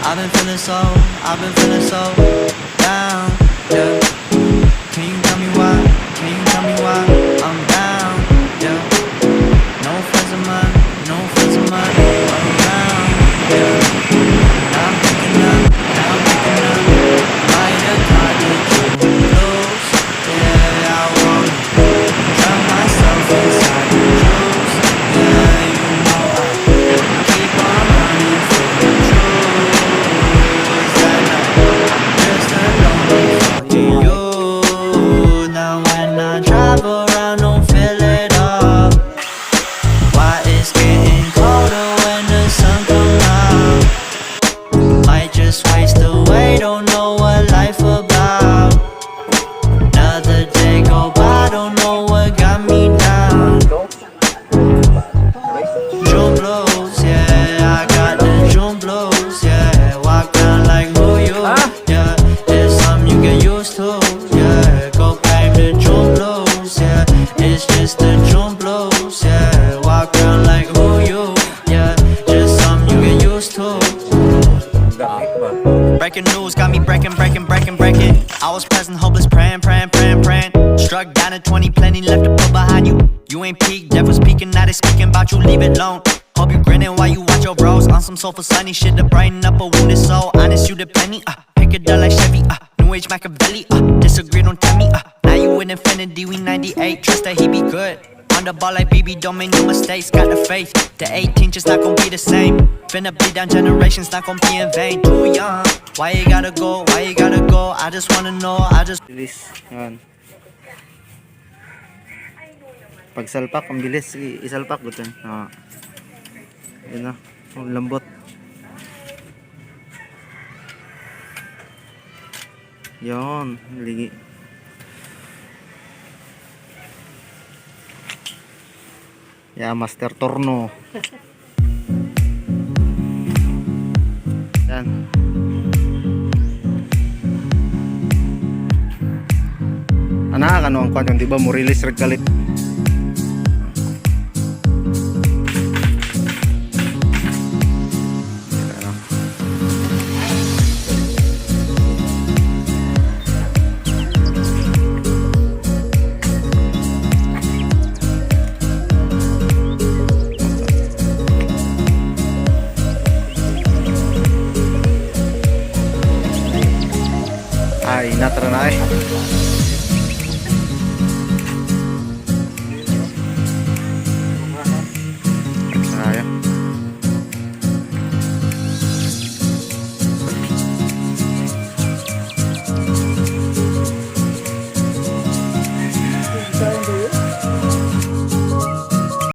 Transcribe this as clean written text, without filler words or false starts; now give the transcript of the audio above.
I've been feeling so down, yeah. Can you tell me why? Can you tell me why I'm down, yeah. No friends of mine, no friends of mine around, yeah. Now I'm picking up, my account did you lose? Yeah, I wanna drown myself inside the juice. Yeah, you know I keep on running for the truth. That night, just alone for you. Now when I drive around, don't feel it up. Why it's getting colder when the sun comes out? Might just waste away, don't know what life about. Another day go by, don't know what got me down. June blues, yeah, I got the June blues, yeah. Walk down like who you, yeah. It's something you get used to, yeah. Go back to June blues, yeah. It's just the June blues, yeah. Walk down like who you, yeah. Just something you get used to. Breaking news got me breaking. I was present, hopeless, praying. Struck down at 20, plenty left to put behind you. You ain't peaked, devil's speaking, now they speaking about you, leave it alone. Hope you grinning while you watch your bros on some soulful sunny shit to brighten up a wounded soul. Honest, you the plenty, pick it up like Chevy, New Age Machiavelli, disagree, don't tell me, now you in infinity, we 98, trust that he be good. On the ball like BB, don't make no mistakes, got the faith. The 18 just not gon' be the same. Finna bleed down generations, not gon' be in vain. Too young, why you gotta go, I just wanna know, Bilis, yan. Pagsalpak, ang bilis. Isalpak ko ito. Yun na, ang lambot. Yan, ligi. Ya, Master Torno. Yan. Anak, ano ang kwan, di ba mo release red kalit? Ay, natra na eh.